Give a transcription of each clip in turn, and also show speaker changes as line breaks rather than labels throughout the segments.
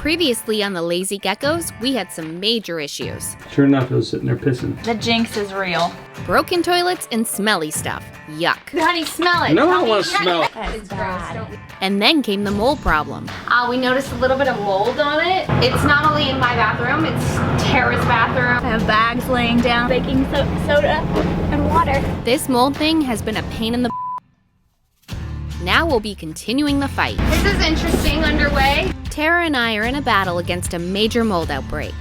Previously on the Lazy Geckos, we had some major issues.
Sure enough, it was sitting there pissing.
The jinx is real.
Broken toilets and smelly stuff. Yuck.
Honey, smell it.
No, I want to smell it.
It's bad.
And then came the mold problem.
We noticed a little bit of mold on it. It's not only in my bathroom, it's Tara's bathroom.
I have bags laying down, baking soda and water.
This mold thing has been a pain in the Now we'll be continuing the fight.
This is interesting underway.
Tara and I are in a battle against a major mold outbreak.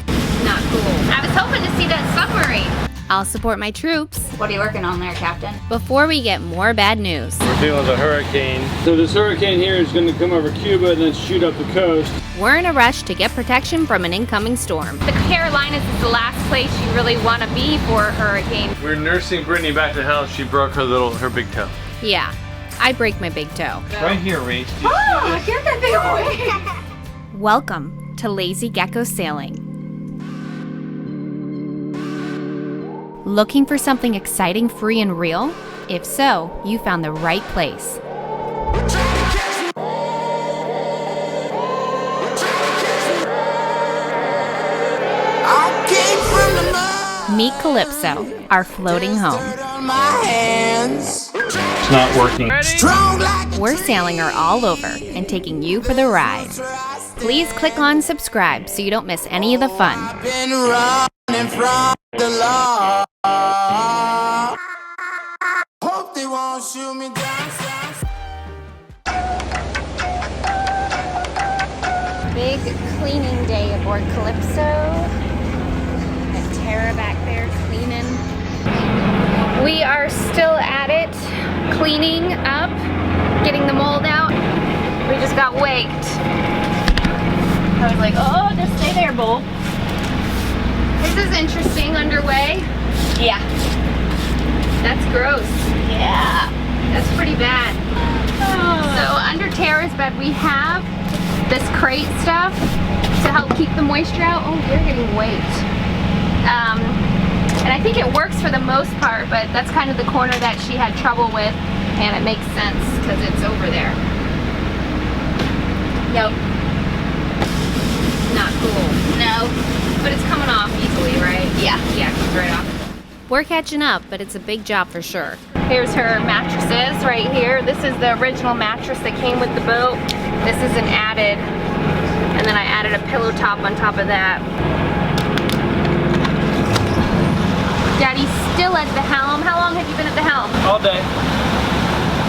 Not cool. I was hoping to see that submarine.
I'll support my troops
What are you working on there, Captain?
before we get more bad news.
We're dealing with a hurricane. So this hurricane here is going to come over Cuba and then shoot up the coast.
We're in a rush to get protection from an incoming storm.
The Carolinas is the last place you really want to be for a hurricane.
We're nursing Brittany back to health. She broke her big toe.
Yeah, I break my big toe.
Right here, Reese.
Oh, get that thing away.
Welcome to Lazy Gecko Sailing. Looking for something exciting, free, and real? If so, you found the right place. Meet Calypso, our floating home.
It's not working.
We're sailing her all over and taking you for the ride. Please click on subscribe so you don't miss any of the fun.
Hope they won't shoot me down.
Big cleaning day aboard Calypso. And Tara back there cleaning. We are still at it, cleaning up, getting the mold out. We just got waked.
I was like, oh, just stay there, bull.
This is interesting underway.
Yeah.
That's gross.
Yeah.
That's pretty bad. So under Tara's bed we have this crate stuff to help keep the moisture out. Oh, we're getting waked. And I think it works for the most part, but that's kind of the corner that she had trouble with, and it makes sense because it's over there. Nope. Not cool.
No.
But it's coming off easily, right?
Yeah.
Yeah, it comes right off.
We're catching up, but it's a big job for sure.
Here's her mattresses right here. This is the original mattress that came with the boat. This is an added, and then I added a pillow top on top of that. Daddy's still at the helm. How long have you been at the helm?
All day.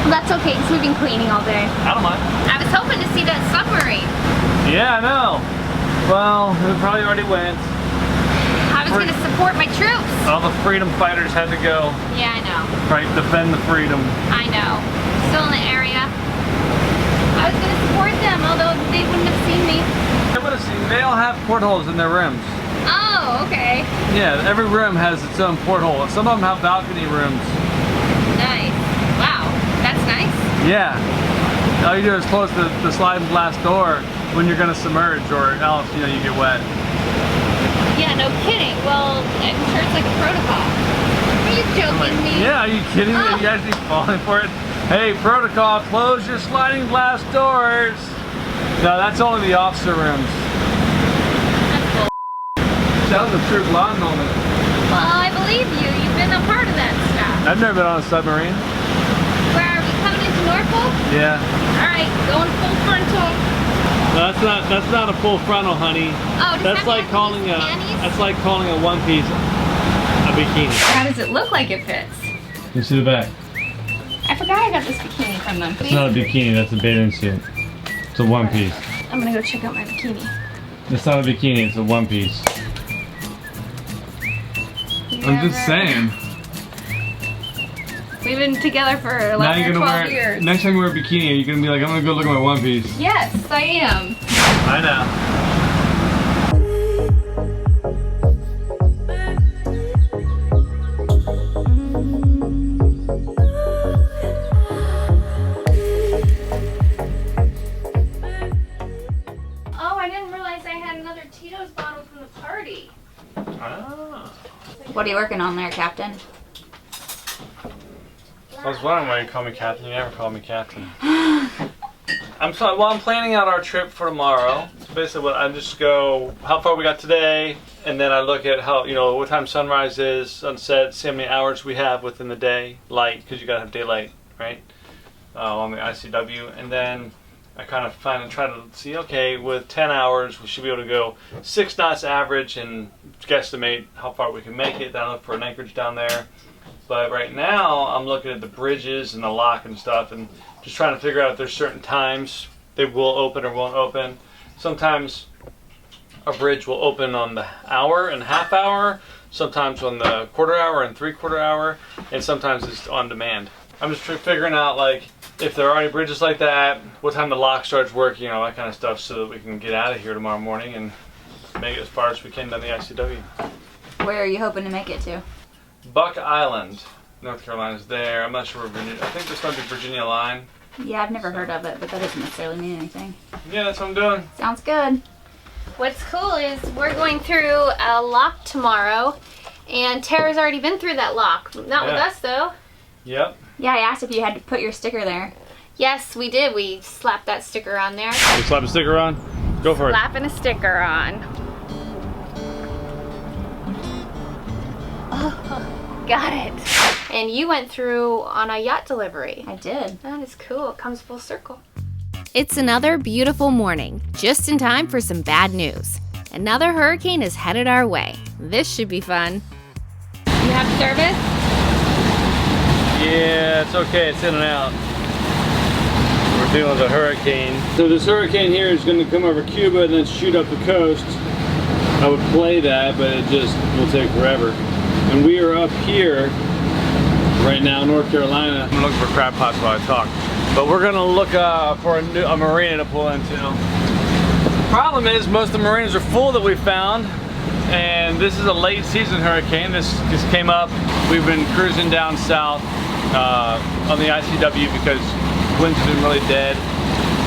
Well, that's okay, because we've been cleaning all day.
I don't mind.
I was hoping to see that submarine.
Yeah, I know. Well, it probably already went.
I was going to support my troops.
All the freedom fighters had to go.
Yeah, I know.
Right, defend the freedom.
I know. Still in the area. I was going to support them, although they wouldn't have seen me.
They would have seen. They all have portholes in their rooms.
Oh, okay.
Yeah, every room has its own porthole. Some of them have balcony rooms.
Nice. Wow, that's nice.
Yeah. All you do is close the sliding glass door when you're going to submerge, or else, you know, you get wet.
Yeah, no kidding. Well, I'm sure it's like a protocol. Are you joking me?
Yeah, are you kidding me? Are you actually falling for it? Hey, protocol, close your sliding glass doors. No, that's only the officer rooms.
That's bull.
That was a true blonde moment.
Well, I believe you. You've been a part of that stuff.
I've never been on a submarine.
Where are we coming into Norfolk?
Yeah.
All right, going full frontal.
No, that's not a full frontal, honey.
Oh, does
That's
that
like
mean
calling
these
a
panties?
that's like calling a one piece a bikini.
How does it look like it fits?
You see the back?
I forgot I got this bikini from them.
It's not a bikini, that's a bathing suit. It's a one piece.
I'm gonna go check out my bikini.
It's not a bikini, it's a one piece. I'm just saying.
We've been together for 11 or 12 years.
Next time you wear a bikini, you're gonna be like, I'm gonna go look at my one piece.
Yes, I am.
I know.
Oh, I didn't realize I had another Tito's bottle from the party.
Ah.
What are you working on there, Captain?
I was wondering why you call me Captain. You never call me Captain. I'm planning out our trip for tomorrow. So basically, what I just go how far we got today, and then I look at how what time sunrise is, sunset, see how many hours we have within the day, light, because you gotta have daylight, right? On the ICW, and then I kind of try to see, okay, with 10 hours we should be able to go 6 knots average and guesstimate how far we can make it. Then I look for an anchorage down there. But right now I'm looking at the bridges and the lock and stuff, and just trying to figure out if there's certain times they will open or won't open. Sometimes a bridge will open on the hour and half hour, sometimes on the quarter hour and 3/4 hour, and sometimes it's on demand. I'm just figuring out, like, if there are any bridges like that, what time the lock starts working, that kind of stuff, so that we can get out of here tomorrow morning and make it as far as we can down the ICW.
Where are you hoping to make it to?
Buck Island, North Carolina's there. I'm not sure where Virginia. I think this might be Virginia Line.
Yeah, I've never heard of it, but that doesn't necessarily mean anything.
Yeah, that's what I'm doing.
Sounds good.
What's cool is we're going through a lock tomorrow, and Tara's already been through that lock. Not with us, though.
Yep.
Yeah, I asked if you had to put your sticker there.
Yes, we did. We slapped that sticker on there.
You slap a sticker on? Go for it.
Slapping a sticker on. Oh, got it. And you went through on a yacht delivery.
I did.
That is cool. It comes full circle.
It's another beautiful morning, just in time for some bad news. Another hurricane is headed our way. This should be fun.
You have service?
Yeah, it's okay. It's in and out. We're dealing with a hurricane. So this hurricane here is going to come over Cuba and then shoot up the coast. I would play that, but it just will take forever. And we are up here right now, North Carolina. I'm looking for crab pots while I talk. But we're going to look for a marina to pull into. The problem is most of the marinas are full that we found. And this is a late season hurricane. This just came up. We've been cruising down south on the ICW because winds have been really dead.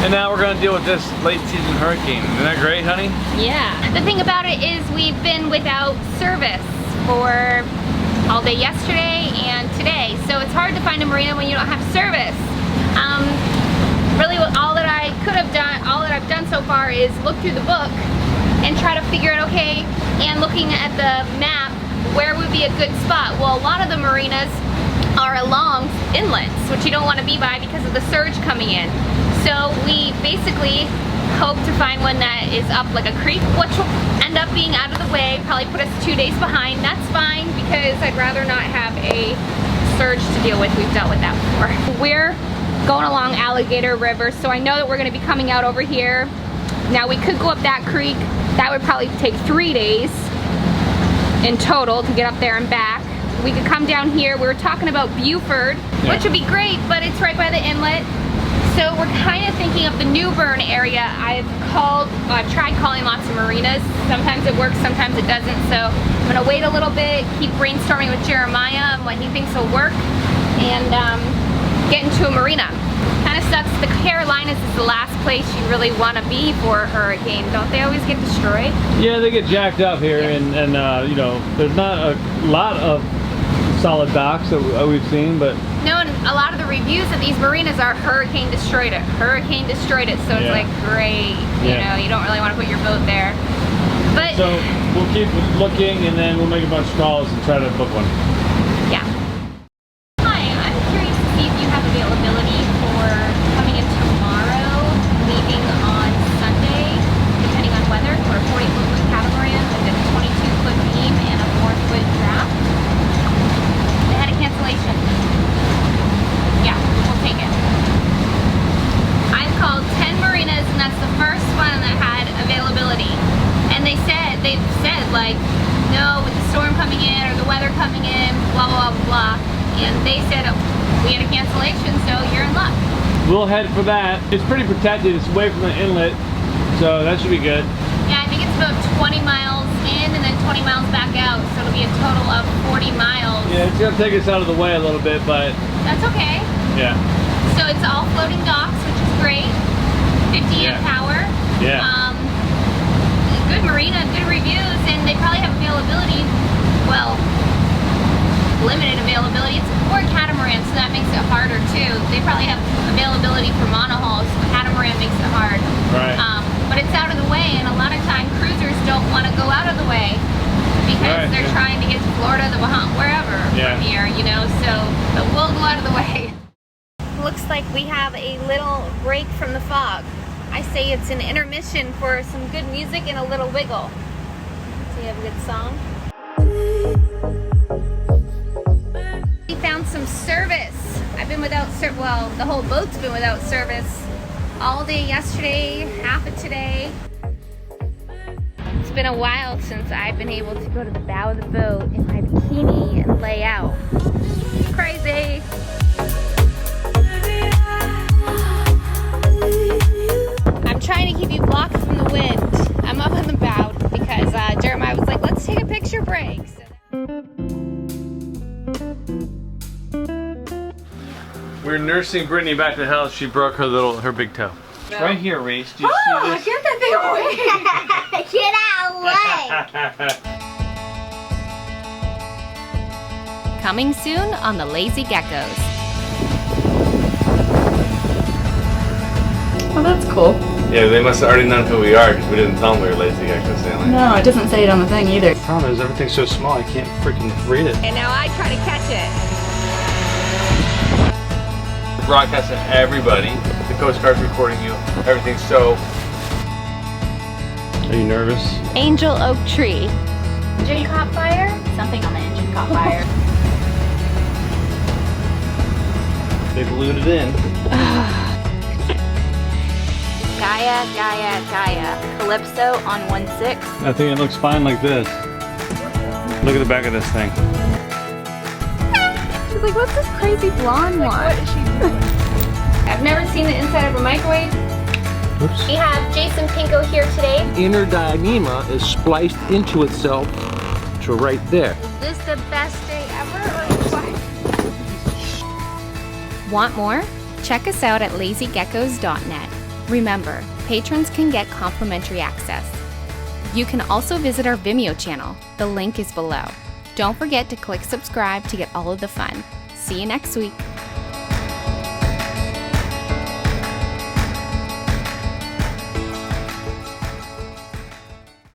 And now we're going to deal with this late season hurricane. Isn't that great, honey?
Yeah. The thing about it is we've been without service for all day yesterday and today. So it's hard to find a marina when you don't have service. Really all that I could have done, all that I've done so far is look through the book and try to figure out, okay, and looking at the map, where would be a good spot? Well, a lot of the marinas are along inlets, which you don't want to be by because of the surge coming in. So we basically hope to find one that is up like a creek, which will end up being out of the way, probably put us 2 days behind. That's fine because I'd rather not have a surge to deal with. We've dealt with that before. We're going along Alligator River, so I know that we're going to be coming out over here. Now we could go up that creek. That would probably take 3 days in total to get up there and back. We could come down here. We were talking about Buford, which would be great, but it's right by the inlet. So we're kind of thinking of the New Bern area. I've tried calling lots of marinas. Sometimes it works, sometimes it doesn't. So I'm gonna wait a little bit, keep brainstorming with Jeremiah on what he thinks will work, and get into a marina. Kind of sucks. The Carolinas is the last place you really want to be for a hurricane. Don't they always get destroyed?
Yeah, they get jacked up here, and there's not a lot of solid docks that we've seen, but
no, and a lot of the reviews of these marinas are hurricane destroyed it, so it's like great, you don't really want to put your boat there. But
so we'll keep looking, and then we'll make a bunch of calls and try to book one.
Yeah. Hi, I'm curious to see if you have availability for coming in tomorrow, leaving on Sunday, depending on weather, for a 40-foot catamaran with a 22-foot beam and a 4-foot draft. They had a cancellation. Yeah, we'll take it. I've called 10 marinas, and that's the first one that had availability. And they've said like, no, with the storm coming in or the weather coming in, blah, blah, blah, blah. And they said, oh, we had a cancellation, so you're in luck.
We'll head for that. It's pretty protected. It's away from the inlet, so that should be good.
Yeah, I think it's about 20 miles in and then 20 miles back out, so it'll be a total of 40 miles.
Yeah, it's gonna take us out of the way a little bit, but
that's okay.
Yeah.
So it's all floating docks, which is great. 50 amp power.
Yeah.
Good marina, good reviews, and they probably have availability. Well, limited availability. It's for catamaran, so that makes it harder too. They probably have availability for monohulls. Catamaran makes it hard.
Right.
But it's out of the way, and a lot of time cruisers don't want to go out of the way because they're trying to get to Florida, the Bahamas, wherever from here, you know. So, but we'll go out of the way.
Looks like we have a little break from the fog. I say it's an intermission for some good music and a little wiggle. So you have a good song. We found some service. I've been without service, well, the whole boat's been without service all day yesterday, half of today. It's been a while since I've been able to go to the bow of the boat in my bikini and lay out. Crazy. I'm trying to keep you blocked from the wind. I'm up on the bow because Jeremiah was like, let's take a picture break.
We're nursing Brittany back to health. She broke her big toe. It's right here, Reese. Do you see this?
Get that thing away! Get out of the way!
Coming soon on the Lazy Geckos.
Oh, that's cool.
Yeah, they must have already known who we are because we didn't tell them we were Lazy Gecko sailing.
No, it doesn't say it on the thing either.
The problem is everything's so small I can't freaking read it.
And now I try to catch it.
Broadcasting everybody. The Coast Guard's recording you. Everything's so... Are you nervous?
Angel Oak Tree.
Engine caught fire? Something on the engine caught fire.
They glued it in.
Gaia, Gaia, Gaia. Calypso on 1/6.
I think it looks fine like this. Look at the back of this thing.
She's like, what's this crazy blonde one? What is she doing? I've never seen the inside of a microwave.
Oops.
We have Jason Pinko here today.
Inner Dyneema is spliced into itself to right there.
Is this the best day ever or what?
Want more? Check us out at lazygeckos.net. Remember, patrons can get complimentary access. You can also visit our Vimeo channel. The link is below. Don't forget to click subscribe to get all of the fun. See you next week.